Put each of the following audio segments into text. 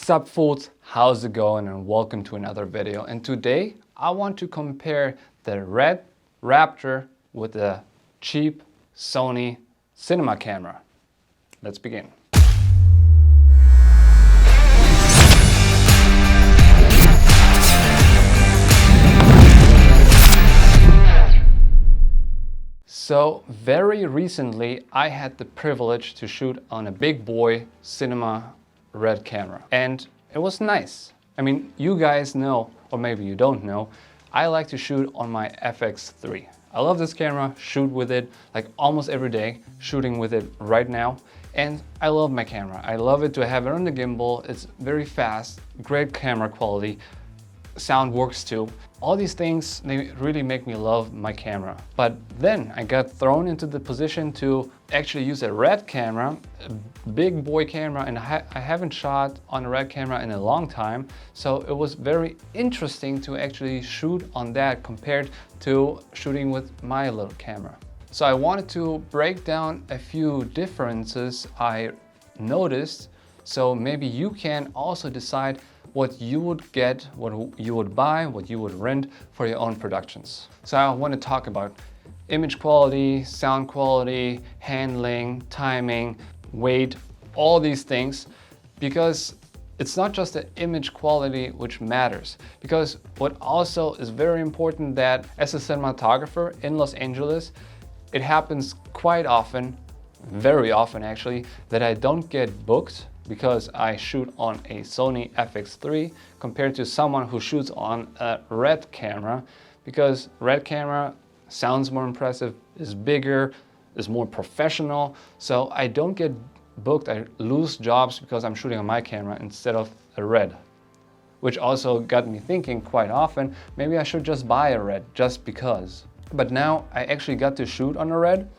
Sup fools, how's it going, and welcome to another video. And today I want to compare the Red Raptor with the cheap Sony cinema camera. Let's begin. So very recently I had the privilege to shoot on a big boy cinema Red camera, and it was nice. I mean, you guys know, or maybe you don't know, I like to shoot on my FX3. I love this camera, shoot with it like almost every day, shooting with it right now. And I love my camera. I love it to have it on the gimbal. It's very fast, great camera quality. Sound works too. All these things, they really make me love my camera. But then I got thrown into the position to actually use a Red camera, a big boy camera, and I haven't shot on a Red camera in a long time. So it was very interesting to actually shoot on that compared to shooting with my little camera. So I wanted to break down a few differences I noticed, so maybe you can also decide what you would get, what you would buy, what you would rent for your own productions. So I want to talk about image quality, sound quality, handling, timing, weight, all these things, because it's not just the image quality which matters. Because what also is very important, that as a cinematographer in Los Angeles, it happens quite often, very often actually, that I don't get booked because I shoot on a Sony FX3 compared to someone who shoots on a Red camera, because Red camera sounds more impressive, is bigger, is more professional. So I don't get booked, I lose jobs because I'm shooting on my camera instead of a Red. Which also got me thinking quite often, maybe I should just buy a Red just because. But now I actually got to shoot on a Red,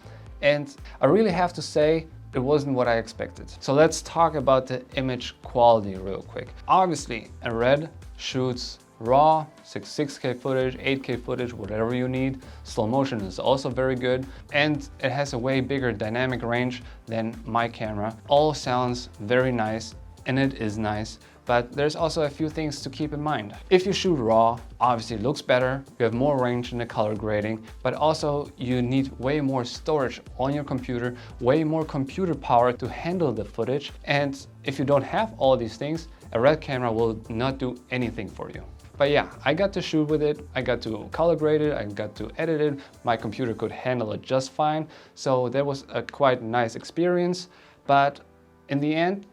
and I really have to say, it wasn't what I expected. So let's talk about the image quality real quick. Obviously, a Red shoots raw, 6K footage, 8K footage, whatever you need. Slow motion is also very good, and it has a way bigger dynamic range than my camera. All sounds very nice, and it is nice. But there's also a few things to keep in mind. If you shoot raw, obviously it looks better, you have more range in the color grading, but also you need way more storage on your computer, way more computer power to handle the footage. And if you don't have all these things, a Red camera will not do anything for you. But yeah, I got to shoot with it, I got to color grade it, I got to edit it, my computer could handle it just fine. So that was a quite nice experience. But in the end,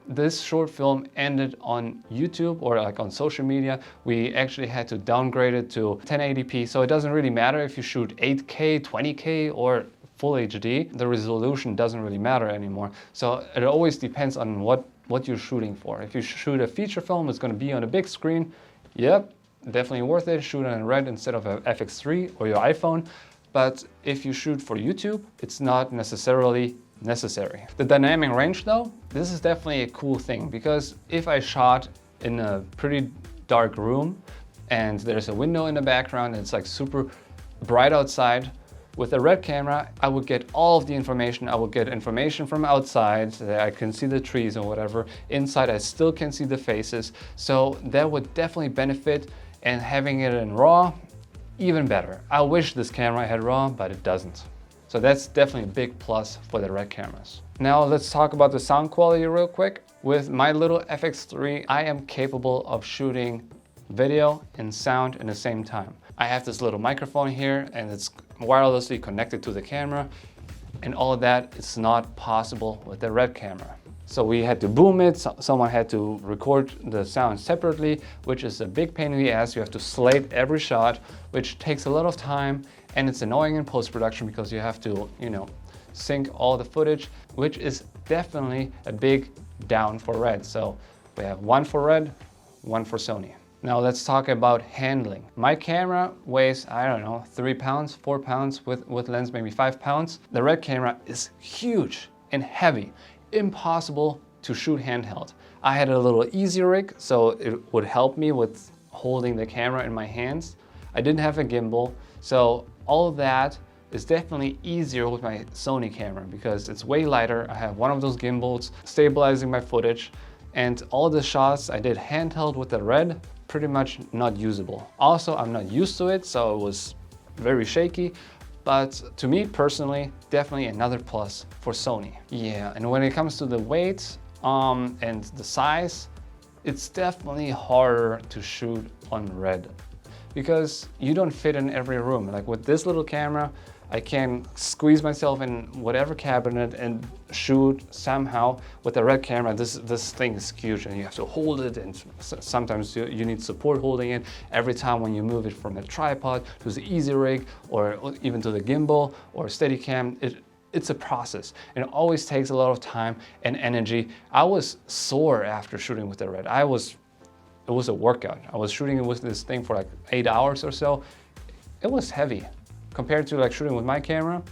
this short film ended on YouTube or like on social media. We actually had to downgrade it to 1080p. So it doesn't really matter if you shoot 8K, 20K or full HD. The resolution doesn't really matter anymore. So it always depends on what you're shooting for. If you shoot a feature film, it's going to be on a big screen. Yep, definitely worth it. Shoot on a Red instead of an FX3 or your iPhone. But if you shoot for YouTube, it's not necessarily necessary. The dynamic range though, this is definitely a cool thing, because if I shot in a pretty dark room and there's a window in the background and it's like super bright outside, with a Red camera I would get all of the information. I would get information from outside, so that I can see the trees or whatever. Inside I still can see the faces, so that would definitely benefit. And having it in RAW, even better. I wish this camera had RAW, but it doesn't. So that's definitely a big plus for the Red cameras. Now let's talk about the sound quality real quick. With my little FX3, I am capable of shooting video and sound in the same time. I have this little microphone here and it's wirelessly connected to the camera, and all of that is not possible with the Red camera. So we had to boom it, someone had to record the sound separately, which is a big pain in the ass. You have to slate every shot, which takes a lot of time, and it's annoying in post-production because you have to, sync all the footage, which is definitely a big down for Red. So we have one for Red, one for Sony. Now let's talk about handling. My camera weighs, I don't know, 3 pounds, 4 pounds, with lens maybe 5 pounds. The Red camera is huge and heavy. Impossible to shoot handheld. I had a little easy rig, so it would help me with holding the camera in my hands. I didn't have a gimbal, so all of that is definitely easier with my Sony camera because it's way lighter. I have one of those gimbals stabilizing my footage. And all the shots I did handheld with the Red, pretty much not usable. Also, I'm not used to it, so it was very shaky. But to me personally, definitely another plus for Sony. Yeah, and when it comes to the weight and the size, it's definitely harder to shoot on Red because you don't fit in every room. Like with this little camera, I can squeeze myself in whatever cabinet and shoot somehow. With the Red camera, this thing is huge and you have to hold it, and sometimes you need support holding it. Every time when you move it from a tripod to the Easy Rig or even to the gimbal or Steadicam, it's a process and it always takes a lot of time and energy. I was sore after shooting with the Red. It was a workout. I was shooting with this thing for like 8 hours or so. It was heavy. Compared to like shooting with my camera,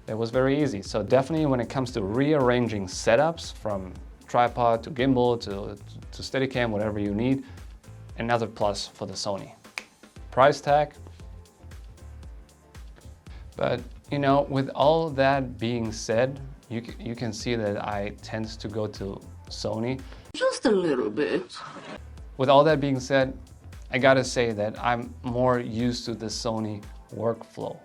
it was very easy. So definitely when it comes to rearranging setups from tripod to gimbal to Steadicam, whatever you need, another plus for the Sony. Price tag. But you know, with all that being said, you can see that I tend to go to Sony. Just a little bit. With all that being said, I gotta say that I'm more used to the Sony workflow.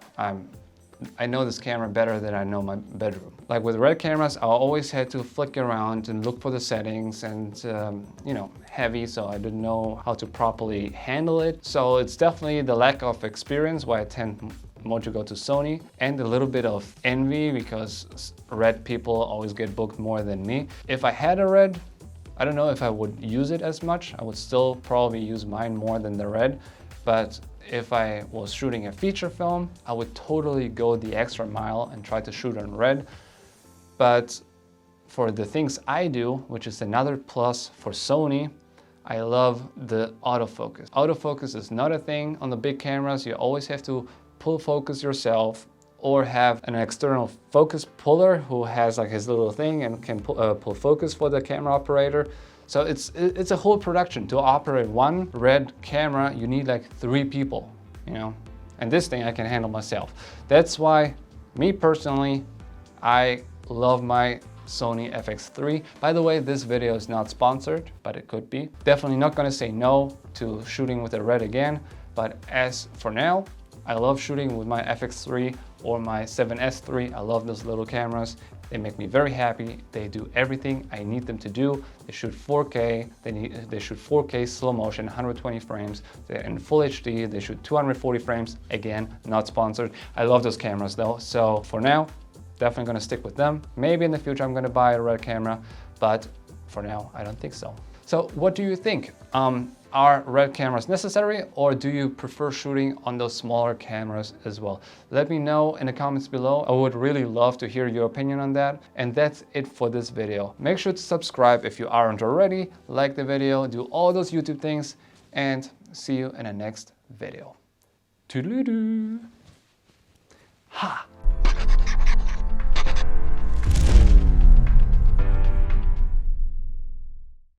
I know this camera better than I know my bedroom. Like with Red cameras, I always had to flick around and look for the settings and, you know, heavy, so I didn't know how to properly handle it. So it's definitely the lack of experience why I tend more to go to Sony, and a little bit of envy because Red people always get booked more than me. If I had a Red, I don't know if I would use it as much. I would still probably use mine more than the Red. But if I was shooting a feature film, I would totally go the extra mile and try to shoot on Red. But for the things I do, which is another plus for Sony, I love the autofocus. Autofocus is not a thing on the big cameras. You always have to pull focus yourself or have an external focus puller who has like his little thing and can pull focus for the camera operator. So it's a whole production. To operate one Red camera, you need like 3 people, you know? And this thing I can handle myself. That's why, me personally, I love my Sony FX3. By the way, this video is not sponsored, but it could be. Definitely not gonna say no to shooting with the Red again, but as for now, I love shooting with my FX3 or my 7S3. I love those little cameras. They make me very happy. They do everything I need them to do. They shoot 4K, they shoot 4K slow motion, 120 frames. They're in full HD, they shoot 240 frames. Again, not sponsored. I love those cameras though. So for now, definitely gonna stick with them. Maybe in the future I'm gonna buy a Red camera, but for now, I don't think so. So what do you think? Are Red cameras necessary, or do you prefer shooting on those smaller cameras as well? Let me know in the comments below. I would really love to hear your opinion on that. And that's it for this video. Make sure to subscribe if you aren't already, like the video, do all those YouTube things, and see you in the next video. Toodaloo-doo. Ha!